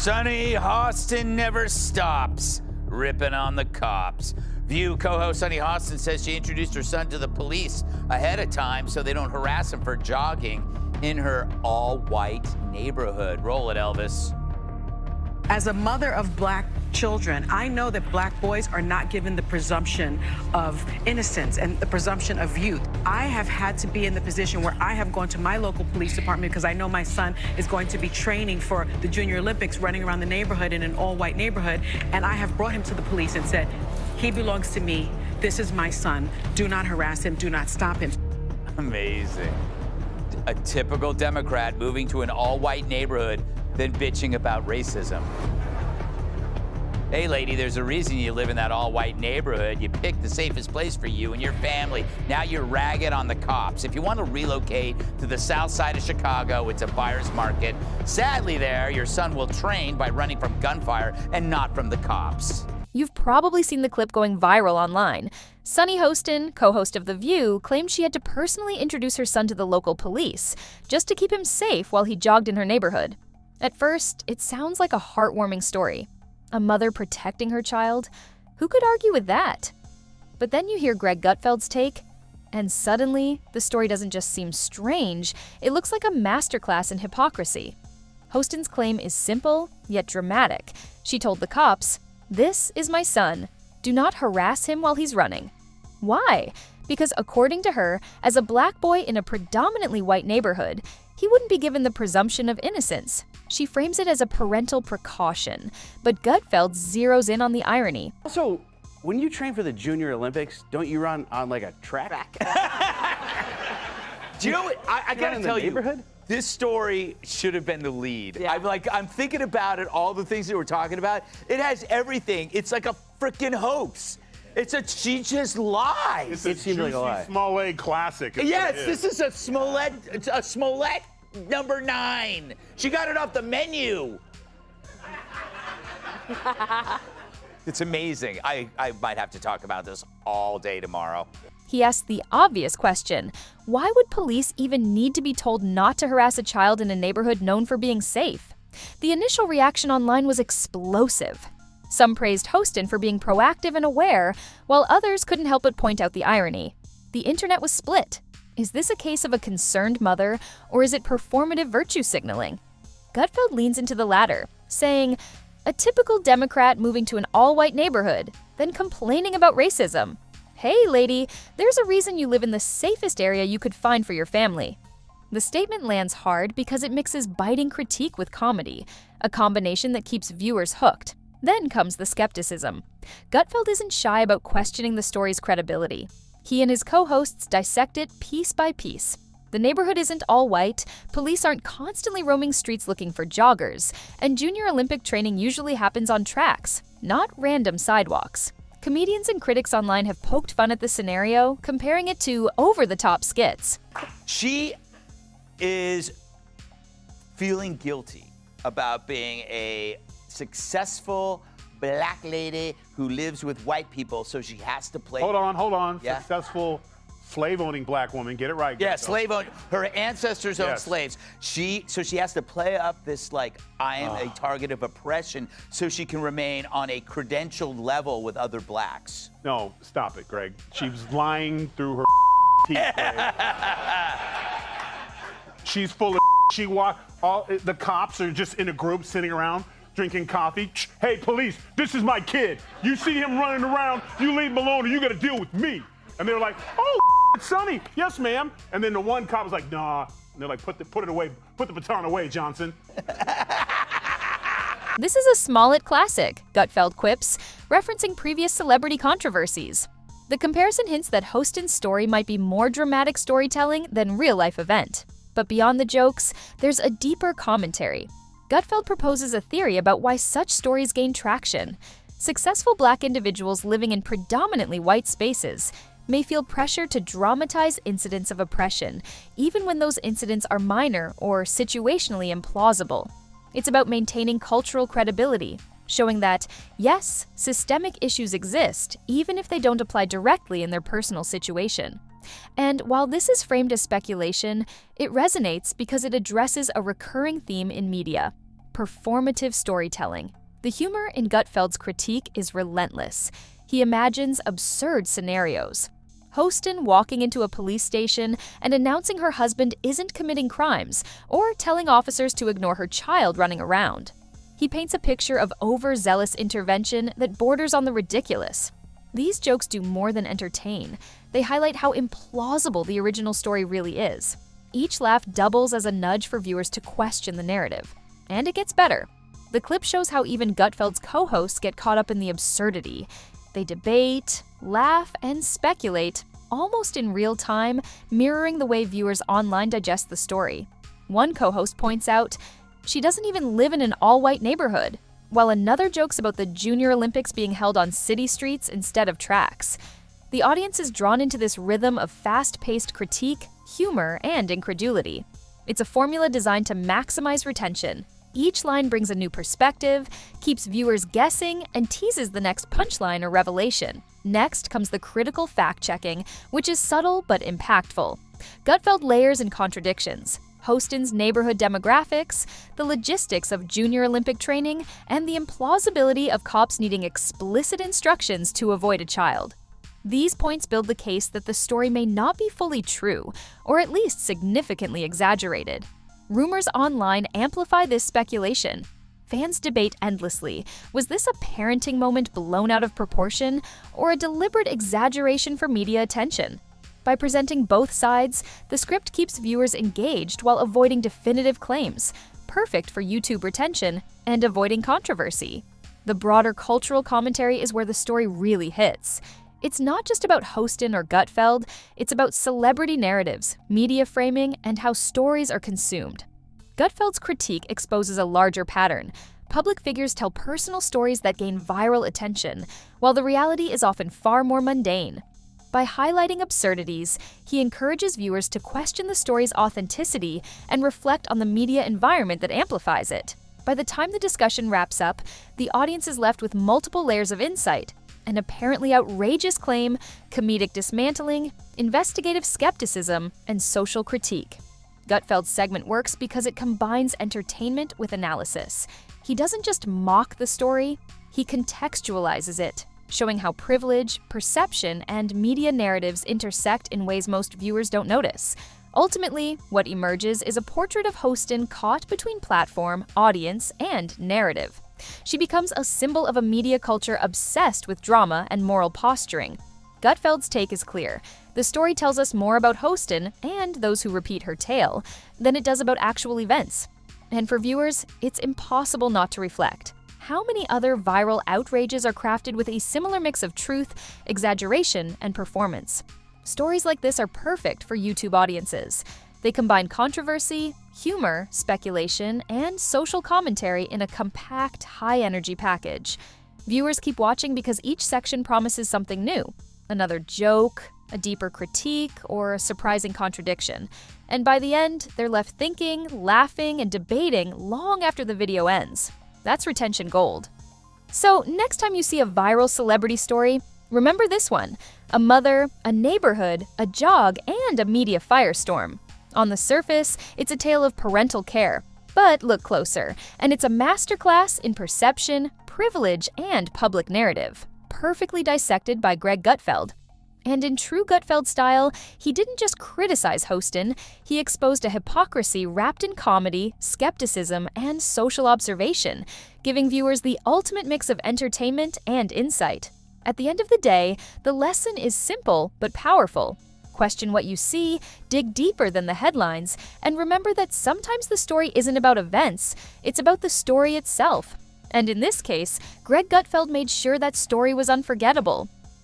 Sunny Hostin never stops ripping on the cops. View co-host Sunny Hostin says she introduced her son to the police ahead of time so they don't harass him for jogging in her all-white neighborhood. Roll it, Elvis. As a mother of black children, I know that black boys are not given the presumption of innocence and the presumption of youth. I have had to be in the position where I have gone to my local police department because I know my son is going to be training for the Junior Olympics, running around the neighborhood in an all-white neighborhood, and I have brought him to the police and said, he belongs to me, this is my son, do not harass him, do not stop him. Amazing. A typical Democrat moving to an all-white neighborhood, then bitching about racism. Hey, lady, there's a reason you live in that all-white neighborhood. You picked the safest place for you and your family. Now you're ragging on the cops. If you want to relocate to the south side of Chicago, it's a buyer's market. Sadly there, your son will train by running from gunfire and not from the cops. You've probably seen the clip going viral online. Sunny Hostin, co-host of The View, claimed she had to personally introduce her son to the local police just to keep him safe while he jogged in her neighborhood. At first, it sounds like a heartwarming story. A mother protecting her child? Who could argue with that? But then you hear Greg Gutfeld's take, and suddenly, the story doesn't just seem strange, it looks like a masterclass in hypocrisy. Hostin's claim is simple, yet dramatic. She told the cops, "This is my son. Do not harass him while he's running." Why? Because according to her, as a black boy in a predominantly white neighborhood, he wouldn't be given the presumption of innocence. She frames it as a parental precaution, but Gutfeld zeroes in on the irony. Also, when you train for the Junior Olympics, don't you run on like a track? Do you know what? I gotta tell you, neighborhood? this story should have been the lead. Yeah. I'm thinking about it, all the things that we're talking about. It has everything. It's like a freaking hoax. She just lies. It seemed like a lie. Smollett classic. Yes, this is a Smollett number 9. She got it off the menu. It's amazing. I might have to talk about this all day tomorrow. He asked the obvious question, why would police even need to be told not to harass a child in a neighborhood known for being safe? The initial reaction online was explosive. Some praised Hostin for being proactive and aware, while others couldn't help but point out the irony. The internet was split. Is this a case of a concerned mother, or is it performative virtue signaling? Gutfeld leans into the latter, saying, a typical Democrat moving to an all-white neighborhood, then complaining about racism. Hey, lady, there's a reason you live in the safest area you could find for your family. The statement lands hard because it mixes biting critique with comedy, a combination that keeps viewers hooked. Then comes the skepticism. Gutfeld isn't shy about questioning the story's credibility. He and his co-hosts dissect it piece by piece. The neighborhood isn't all white, police aren't constantly roaming streets looking for joggers, and Junior Olympic training usually happens on tracks, not random sidewalks. Comedians and critics online have poked fun at the scenario, comparing it to over-the-top skits. She is feeling guilty about being a successful black lady who lives with white people, so she has to play. Hold on. Yeah. Successful slave-owning black woman. Get it right. Yeah, Gutfeld. slave owned. Her ancestors owned Yes. slaves. So she has to play up this like I am a target of oppression, so she can remain on a credentialed level with other blacks. No, stop it, Greg. She was lying through her teeth. Greg. She's full of. The cops are just in a group sitting around drinking coffee. Hey, police, this is my kid. You see him running around, you leave him alone, or you got to deal with me. And they're like, oh, it's Sunny. Yes, ma'am. And then the one cop was like, nah. And they're like, put it away. Put the baton away, Johnson. This is a Smollett classic, Gutfeld quips, referencing previous celebrity controversies. The comparison hints that Hostin's story might be more dramatic storytelling than real-life event. But beyond the jokes, there's a deeper commentary. Gutfeld proposes a theory about why such stories gain traction. Successful black individuals living in predominantly white spaces may feel pressure to dramatize incidents of oppression, even when those incidents are minor or situationally implausible. It's about maintaining cultural credibility, showing that, yes, systemic issues exist, even if they don't apply directly in their personal situation. And while this is framed as speculation, it resonates because it addresses a recurring theme in media. Performative storytelling. The humor in Gutfeld's critique is relentless. He imagines absurd scenarios. Hostin walking into a police station and announcing her husband isn't committing crimes, or telling officers to ignore her child running around. He paints a picture of overzealous intervention that borders on the ridiculous. These jokes do more than entertain. They highlight how implausible the original story really is. Each laugh doubles as a nudge for viewers to question the narrative. And it gets better. The clip shows how even Gutfeld's co-hosts get caught up in the absurdity. They debate, laugh, and speculate, almost in real time, mirroring the way viewers online digest the story. One co-host points out, "She doesn't even live in an all-white neighborhood," while another jokes about the Junior Olympics being held on city streets instead of tracks. The audience is drawn into this rhythm of fast-paced critique, humor, and incredulity. It's a formula designed to maximize retention. Each line brings a new perspective, keeps viewers guessing, and teases the next punchline or revelation. Next comes the critical fact-checking, which is subtle but impactful. Gutfeld layers and contradictions. Hostin's neighborhood demographics, the logistics of Junior Olympic training, and the implausibility of cops needing explicit instructions to avoid a child. These points build the case that the story may not be fully true, or at least significantly exaggerated. Rumors online amplify this speculation. Fans debate endlessly. Was this a parenting moment blown out of proportion, or a deliberate exaggeration for media attention? By presenting both sides, the script keeps viewers engaged while avoiding definitive claims, perfect for YouTube retention and avoiding controversy. The broader cultural commentary is where the story really hits. It's not just about Hostin or Gutfeld, it's about celebrity narratives, media framing, and how stories are consumed. Gutfeld's critique exposes a larger pattern. Public figures tell personal stories that gain viral attention, while the reality is often far more mundane. By highlighting absurdities, he encourages viewers to question the story's authenticity and reflect on the media environment that amplifies it. By the time the discussion wraps up, the audience is left with multiple layers of insight: an apparently outrageous claim, comedic dismantling, investigative skepticism, and social critique. Gutfeld's segment works because it combines entertainment with analysis. He doesn't just mock the story, he contextualizes it, showing how privilege, perception, and media narratives intersect in ways most viewers don't notice. Ultimately, what emerges is a portrait of Hostin caught between platform, audience, and narrative. She becomes a symbol of a media culture obsessed with drama and moral posturing. Gutfeld's take is clear. The story tells us more about Hostin, and those who repeat her tale, than it does about actual events. And for viewers, it's impossible not to reflect. How many other viral outrages are crafted with a similar mix of truth, exaggeration, and performance? Stories like this are perfect for YouTube audiences. They combine controversy, humor, speculation, and social commentary in a compact, high-energy package. Viewers keep watching because each section promises something new: another joke, a deeper critique, or a surprising contradiction. And by the end, they're left thinking, laughing, and debating long after the video ends. That's retention gold. So next time you see a viral celebrity story, remember this one: a mother, a neighborhood, a jog, and a media firestorm. On the surface, it's a tale of parental care. But look closer, and it's a masterclass in perception, privilege, and public narrative, perfectly dissected by Greg Gutfeld. And in true Gutfeld style, he didn't just criticize Hostin, he exposed a hypocrisy wrapped in comedy, skepticism, and social observation, giving viewers the ultimate mix of entertainment and insight. At the end of the day, the lesson is simple but powerful. Question what you see, dig deeper than the headlines, and remember that sometimes the story isn't about events, it's about the story itself. And in this case, Greg Gutfeld made sure that story was unforgettable.